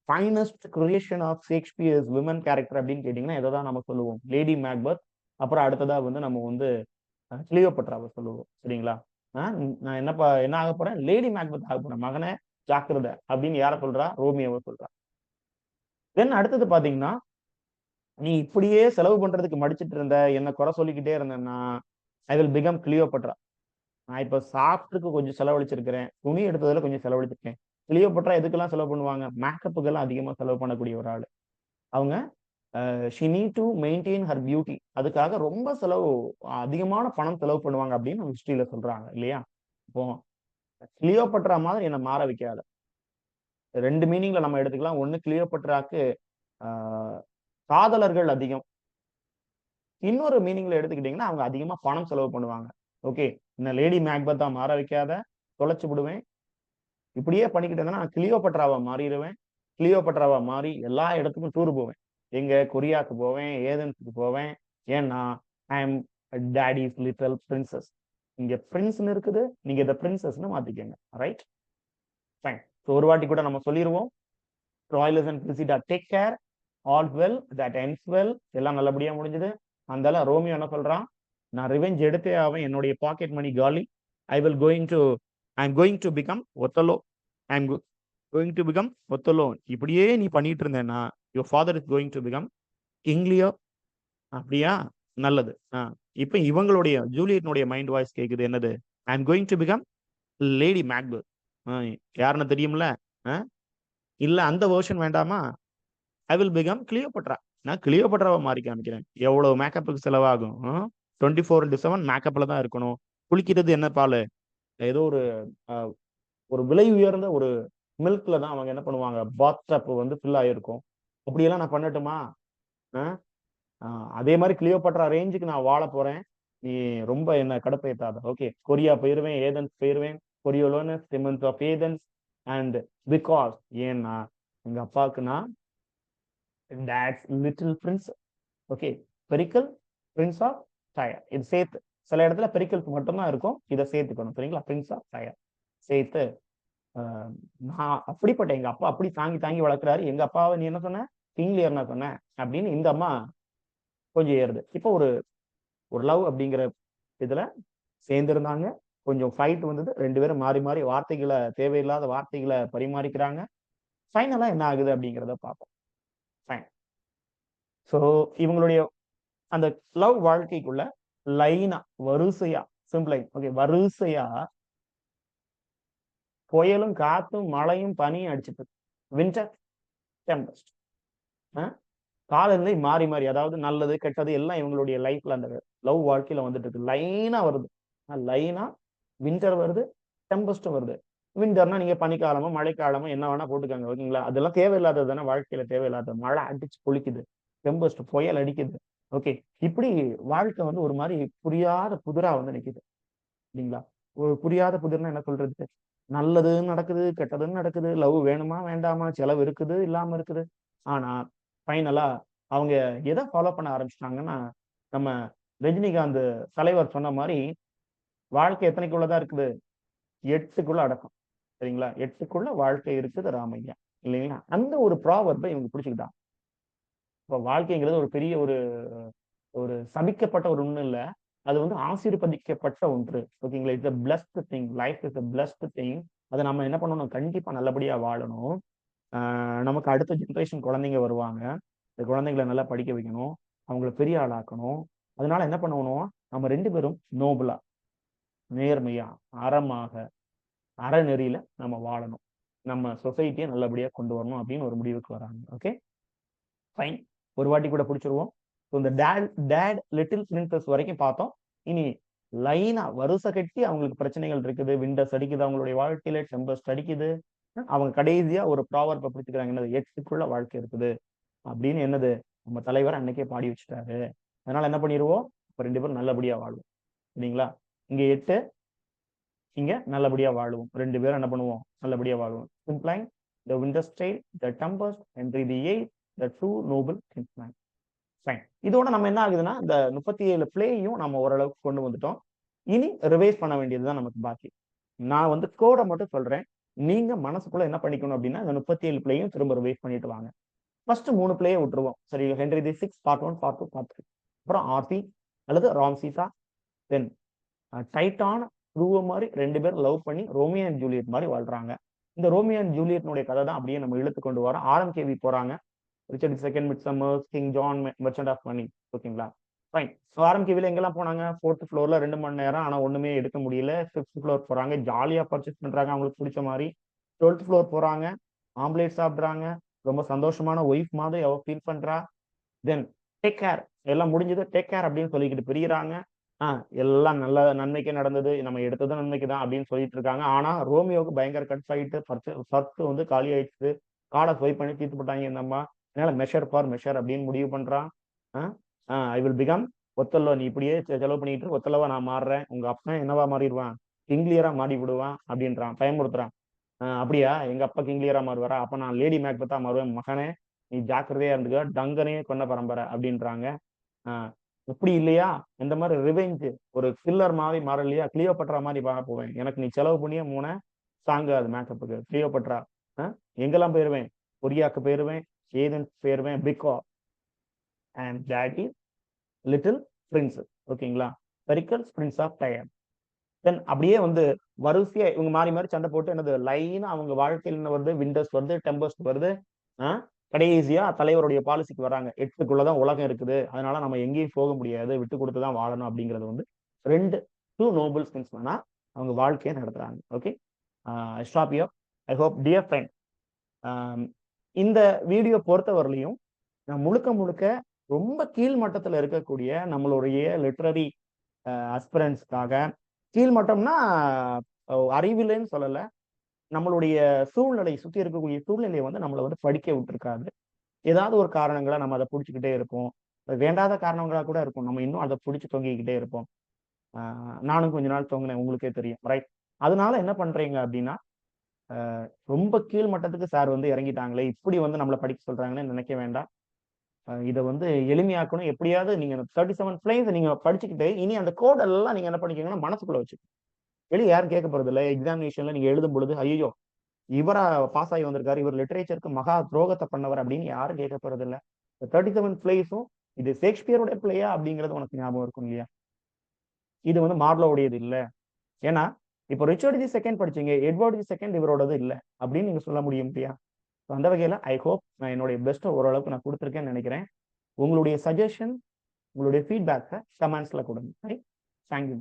finest creation of Shakespeare's women character அப்படின்னு கேட்டீங்கன்னா இதை தான் நம்ம சொல்லுவோம், லேடி மேக்பெத். அப்புறம் அடுத்ததா வந்து நம்ம வந்து கிளியோபட்ராவை சொல்லுவோம். சரிங்களா. நான் என்ன ஆக போறேன், லேடி மேக்பெத் ஆக போறேன், மகனே ஜாக்கிரதை அப்படின்னு யார சொல்றா, ரோமியோவை சொல்றா. தென் அடுத்தது பாத்தீங்கன்னா, நீ இப்படியே செலவு பண்றதுக்கு மடிச்சிட்டு இருந்த, என்ன குறை சொல்லிக்கிட்டே இருந்தேன்னா ஐ வில் பிகம் கிளியோபட்ரா. நான் இப்ப சாப்பிட்டுக்கு கொஞ்சம் செலவழிச்சிருக்கிறேன், துணி எடுத்ததுல கொஞ்சம் செலவழிச்சிருக்கேன். கிளியோபட்ரா எதுக்கெல்லாம் செலவு பண்ணுவாங்க, மேக்கப்புக்கெல்லாம் அதிகமா செலவு பண்ணக்கூடிய ஒரு ஆள் அவங்க. She need to maintain her beauty, அதுக்காக ரொம்ப அதிகமான பணம் செலவு பண்ணுவாங்க அப்படின்னு ஹிஸ்டரியில சொல்றாங்க இல்லையா. இப்போ கிளியோபட்ரா மாதிரி என்ன மாற வைக்காத. 2 மீனிங்ல நம்ம எடுத்துக்கலாம். ஒண்ணு, கிளியோபட்ராக்கு காதலர்கள் அதிகம். இன்னொரு மீனிங்ல எடுத்துக்கிட்டீங்கன்னா அவங்க அதிகமா பணம் செலவு பண்ணுவாங்க. ஓகே, என்ன லேடி மேக்பத்தா மாற வைக்காத, தொலைச்சு விடுவேன். இப்படியே பண்ணிக்கிட்டு இருந்தேன்னா நான் கிளியோபட்ராவா மாறிடுவேன். கிளியோபட்ராவா மாறி எல்லா இடத்துக்கும் டூர் போவேன். எங்க கொரியாக்கு போவேன், ஏதென்ஸுக்கு போவேன். ஏன்னா I am daddy's little princess. இங்க பிரின்ஸ்னு இருக்குது, நீங்க இதை பிரின்சஸ்னு மாத்திக்கங்க. Right, fine. ஸோ ஒரு வாட்டி கூட நம்ம சொல்லிடுவோம். Troilus and Cressida take care, all well that ends well. எல்லாம் நல்லபடியா முடிஞ்சது. அந்தால ரோமியோ என்ன சொல்றான், நான் ரிவெஞ்ச் எடுத்தே ஆவேன், என்னுடைய பாக்கெட் மணி காலி. I will going to become Othello. I am going to become Othello. இப்படியே நீ பண்ணிட்டு இருந்தேன்னா your father is going to become கிங்லியோ. அப்படியா, நல்லது. இப்ப இவங்களுடைய ஜூலியட்னுடைய மைண்ட் வாய்ஸ் கேக்குது, என்னது, I am going to become lady Macbeth. யாருன்னு தெரியும்ல? இல்ல அந்த வெர்ஷன் வேண்டாமா, ஐ வில் பிகம் கிளியோபட்ரா. நான் கிளியோபட்ராவை மாறி காமிக்கிறேன். எவ்வளவு மேக்கப்புக்கு செலவாகும்? 24/7 மேக்கப்ல தான் இருக்கணும். குளிக்கிறது என்ன பால், ஏதோ ஒரு விலை உயர்ந்த ஒரு மில்க்ல தான் அவங்க என்ன பண்ணுவாங்க, பாத் டப் வந்து ஃபில் ஆயிருக்கும். அப்படியெல்லாம் நான் பண்ணட்டுமா? அதே மாதிரி கிளியோபட்ரா ரேஞ்சுக்கு நான் வாழ போறேன். நீ ரொம்ப என்ன கடுப்பேத்தாத. ஓகே, கொரியா போயிருவேன், ஏதென்ஸ் போயிருவேன், கொரியோலோனஸ், சிமென்ஸ் ஆஃப் ஏதென்ஸ். அண்ட் பிகாஸ் ஏன்னா எங்க அப்பாவுக்கு நான் dad's little prince. Okay, Pericles prince of Tyre. இது சேர்த்து சில இடத்துல பெரிக்கல்ஸ் மட்டும்தான் இருக்கும், இதை சேர்த்துக்கணும். சரிங்களா? பிரின்ஸ் ஆஃப் டயர் சேர்த்து. நான் அப்படிப்பட்ட எங்க அப்பா அப்படி தாங்கி தாங்கி வளர்க்குறாரு. எங்க அப்பாவை நீ என்ன சொன்ன, கிங்லியர்னா சொன்ன அப்படின்னு இந்த அம்மா கொஞ்சம் ஏறுது. இப்போ ஒரு லவ் அப்படிங்கிற இதுல சேர்ந்திருந்தாங்க. கொஞ்சம் ஃபைட் வந்தது. 2 பேரும் மாறி மாறி வார்த்தைகளை, தேவையில்லாத வார்த்தைகளை பரிமாறிக்கிறாங்க. ஃபைனலா என்ன ஆகுது அப்படிங்கிறத பார்ப்போம். ஃபைன். ஸோ இவங்களுடைய அந்த லவ் வாழ்க்கைக்குள்ள லைனா வரிசையா சிம்பிளை, ஓகே, வரிசையா புயலும் காத்தும் மழையும் பனியும் அடிச்சுட்டு வின்டர் டெம்பஸ்ட். காலநிலை மாறி மாறி, அதாவது நல்லது கெட்டது எல்லாம் இவங்களுடைய லைஃப்ல அந்த லவ் வாழ்க்கையில வந்துட்டு இருக்கு. லைனா வருது. லைனா வின்டர் வருது, டெம்பஸ்டும் வருது. வின்டர்னா நீங்க பனிக்காலமோ மழைக்காலமோ என்ன வேணா போட்டுக்காங்க. ஓகேங்களா? அதெல்லாம் தேவையில்லாதது தானே, வாழ்க்கையில தேவையில்லாத. மழை அடிச்சு பொழிக்குது, டெம்பஸ்ட் புயல் அடிக்குது. ஓகே, இப்படி வாழ்க்கை வந்து ஒரு மாதிரி புரியாத புதிரா வந்து நிக்குது. இல்லைங்களா? ஒரு புரியாத புதிர்னா என்ன சொல்றது, நல்லதுன்னு நடக்குது, கெட்டதுன்னு நடக்குது, லவ் வேணுமா வேண்டாமா, செலவு இருக்குது இல்லாம இருக்குது. ஆனா ஃபைனலா அவங்க எதை ஃபாலோ பண்ண ஆரம்பிச்சிட்டாங்கன்னா, நம்ம ரஜினிகாந்த் தலைவர் சொன்ன மாதிரி வாழ்க்கை எத்தனைக்குள்ளதான் இருக்குது, 8க்குள்ள அடக்கம். சரிங்களா? 8க்குள்ள வாழ்க்கை இருக்குது ராமையா. இல்லைங்களா? அந்த ஒரு ப்ராவர்பை இவங்க பிடிச்சுக்கிட்டாங்க. இப்ப வாழ்க்கைங்கிறது ஒரு பெரிய ஒரு சபிக்கப்பட்ட ஒரு ஒண்ணு இல்ல, அது வந்து ஆசீர்வதிக்கப்பட்ட ஒன்று. ஓகேங்களா? It's a blessed thing. Life is a blessed thing. அதை நம்ம என்ன பண்ணணும், கண்டிப்பா நல்லபடியா வாழணும். நமக்கு அடுத்த ஜென்ரேஷன் குழந்தைங்க வருவாங்க. இந்த குழந்தைங்களை நல்லா படிக்க வைக்கணும், அவங்களை பெரிய ஆளாக்கணும். அதனால என்ன பண்ணணும், நம்ம 2 பேரும் நோபலா, நேர்மையா, அறமாக, அறநெறியில நம்ம வாழணும். நம்ம சொசைட்டியை நல்லபடியா கொண்டு வரணும் அப்படின்னு ஒரு முடிவுக்கு வராங்க. Okay, fine. ஒரு வாட்டி கூட பிடிச்சிருவோம். இந்த டேட் லிட்டில் பிரின்சஸ் வரைக்கும் பார்த்தோம். இனி லைனா வரிசை கட்டி அவங்களுக்கு பிரச்சனைகள் இருக்குது. விண்டர்ஸ் அடிக்குது அவங்களுடைய வாழ்க்கையில, டெம்பஸ்ட் அடிக்குது. அவங்க கடைசியா ஒரு ப்ராவர்பை பிடிச்சுக்கிறாங்க, என்னது, 8க்குள்ள வாழ்க்கை இருக்குது அப்படின்னு. என்னது, நம்ம தலைவர் அன்னைக்கே பாடி வச்சுட்டாரு. அதனால என்ன பண்ணிடுவோம், இப்ப 2 பேரும் நல்லபடியா வாழுவோம். சரிங்களா? இங்க 8, இங்க நல்லபடியா வாழுவோம். 2 பேரும் என்ன பண்ணுவோம், நல்லபடியா வாழுவோம். சிம்பிளைங் the winter stayed, the tempest, Henry VIII, the two noble kinsmen. Fine. இதோட நம்ம என்ன ஆகுதுன்னா, இந்த 37 பிளேயும் நம்ம ஓரளவுக்கு கொண்டு வந்துட்டோம். இனி ரிவைஸ் பண்ண வேண்டியதுதான் நமக்கு பாக்கி. நான் வந்து கோடை மட்டும் சொல்றேன், நீங்க மனசுக்குள்ள என்ன பண்ணிக்கணும் அப்படின்னா, இந்த 37 பிளேயும் திரும்ப ரிவைஸ் பண்ணிட்டு வாங்க. ஃபர்ஸ்ட் 3 பிளேயை விட்டுருவோம். சரி, ஹென்ரி தி 6 பார்ட் 1, பார்ட் 2, பார்ட் 3. அப்புறம் ஆர்த்தி அல்லது ராம் சீதா, தென் டைட்டான ப்ரூவ மாதிரி 2 பேர் லவ் பண்ணி ரோமியோ அண்ட் ஜூலியட் மாதிரி வாழ்றாங்க. இந்த ரோமியோ அண்ட் ஜூலியட்னுடைய கதை தான் அப்படியே நம்ம இழுத்து கொண்டு வரோம். RMKV போறாங்க, Richard II, midsummer's, king John, merchant of money. ஓகேங்களா? ஃபைன். ஸோ RMKVல எங்கெல்லாம் போனாங்க, 4th ஃப்ளோர்ல 2 மணி நேரம், ஆனா ஒண்ணுமே எடுக்க முடியல. 5th ஃப்ளோர் போறாங்க, ஜாலியா பர்ச்சேஸ் பண்றாங்க அவங்களுக்கு பிடிச்ச மாதிரி. 12th ஃப்ளோர் போறாங்க, ஆம்லேட் சாப்பிடுறாங்க, ரொம்ப சந்தோஷமான ஒய்ஃப் மாதிரி அவ ஃபீல் பண்றா. தென் டேக் கேர், எல்லாம் முடிஞ்சது, டேக் கேர் அப்படின்னு சொல்லிக்கிட்டு பிரியறாங்க. எல்லாம் நல்ல நன்மைக்கே நடந்தது, நம்ம எடுத்தது நன்மைக்கு தான் அப்படின்னு சொல்லிட்டு இருக்காங்க. ஆனா ரோமியோவுக்கு பயங்கர கட் ஆயிட்டு பர்ஸ் வந்து காலி ஆயிடுச்சு. கார்டை ஸ்வைப் பண்ணி தீர்த்து போட்டாங்க இந்த அம்மா. அதனால மெஷர் ஃபார் மெஷர் அப்படின்னு முடிவு பண்றான். ஐ வில் பிகம் ஒத்தல்லோ நீ இப்படியே செலவு பண்ணிட்டு ஒத்தல்லவா நான் மாறுறேன், உங்க அப்பன் என்னவா மாறிடுவான், கிங்லியரா மாறி விடுவான் அப்படின்றான், பயமுறுத்துறான். அப்படியா எங்க அப்பா கிங்லியரா மாறுவாரா, அப்ப நான் லேடி மேக்பெத்தா மாறுவேன், மகனே நீ ஜாக்கிரதையா இருந்துக்க, டங்கனே கொன்ன பரம்பரை அப்படின்றாங்க. எப்படி இல்லையா, இந்த மாதிரி ரிவெஞ்ச் ஒரு கில்லர் மாதிரி மாறலையா, கிளியோபட்ரா மாதிரி போவேன், எனக்கு நீ செலவு பண்ணியே சாங்காது மேக்கப்புக்கு, கிளியோபட்ரா எங்கெல்லாம் போயிருவேன், கொரியாக்கு போயிருவேன், ஏதென்ஸ் போயிருவேன், pico and daddy little Prince. ஓகேங்களா, பெரிக்கல்ஸ் பிரின்ஸ் ஆஃப் டயர். தென் அப்படியே வந்து வரிசையா இவங்க மாறி மாறி சண்டை போட்டு என்னது லைனா அவங்க வாழ்க்கையில் என்ன வருது, விண்டர்ஸ் வருது, டெம்பர்ஸ் வருது. கடைசியா தலைவருடைய பாலிசிக்கு வராங்க, 8க்குள்ளதான் உலகம் இருக்குது, அதனால நம்ம எங்கேயும் போக முடியாது, விட்டு கொடுத்துதான் வாழணும் அப்படிங்கிறது வந்து டூ நோபல் ஸ்கின்ஸ்மேனா அவங்க வாழ்க்கையை நடத்துறாங்க. Okay, stop here. I hope dear friend, இந்த வீடியோ பொறுத்தவரையிலையும் நான் முழுக்க முழுக்க ரொம்ப கீழ் மட்டத்துல இருக்கக்கூடிய நம்மளுடைய லிட்ரரி அஸ்பிரன்ஸ்க்காக, கீழ் மட்டம்னா அறிவில்லைன்னு சொல்லல, நம்மளுடைய சூழ்நிலை, சுத்தி இருக்கக்கூடிய சூழ்நிலையை வந்து நம்மளை வந்து படிக்க விட்டுருக்காது. ஏதாவது ஒரு காரணங்களை நம்ம அதை பிடிச்சிக்கிட்டே இருப்போம், வேண்டாத காரணங்களா கூட இருக்கும், நம்ம இன்னும் அதை பிடிச்சி தொங்கிக்கிட்டே இருப்போம். நானும் கொஞ்ச நாள் தொங்கினேன், உங்களுக்கே தெரியும், ரைட்? அதனால என்ன பண்றீங்க அப்படின்னா, ரொம்ப கீழ் மட்டத்துக்கு சார் வந்து இறங்கிட்டாங்களே, இப்படி வந்து நம்மளை படிக்க சொல்றாங்கன்னு நினைக்க வேண்டாம். இதை வந்து எளிமையாக்கணும், எப்படியாவது நீங்க 37 ஃபிளைஸ் நீங்க படிச்சுக்கிட்டு இனி அந்த கோட் எல்லாம் நீங்க என்ன பண்ணிக்கீங்கன்னா மனசுக்குள்ள வச்சு, வெளியே யாரும் கேட்க போறது இல்லை. எக்ஸாமினேஷன்ல நீங்க எழுதும் பொழுது ஐயோ இவரா பாஸ் ஆகி வந்திருக்காரு, இவர் லிட்டரேச்சருக்கு மகா துரோகத்தை பண்ணவர் அப்படின்னு யாரும் கேட்க போறது இல்லை. 37 பிளேஸும் இது ஷேக்ஸ்பியருடைய பிள்ளையா அப்படிங்கிறது உனக்கு ஞாபகம் இருக்கும் இல்லையா? இது வந்து மார்லோவுடையது இல்ல. ஏன்னா இப்போ ரிச்சர்ட் தி செகண்ட் படிச்சீங்க, எட்வர்ட் தி செகண்ட் இவரோடது இல்ல அப்படின்னு நீங்க சொல்ல முடியும் இல்லையா? அந்த வகையில ஐ ஹோப் நான் என்னுடைய பெஸ்ட்டை ஓரளவுக்கு நான் கொடுத்துருக்கேன்னு நினைக்கிறேன். உங்களுடைய சஜஷன், உங்களுடைய ஃபீட்பேக்கை கமெண்ட்ஸ்ல கொடுங்க. தேங்க்யூ.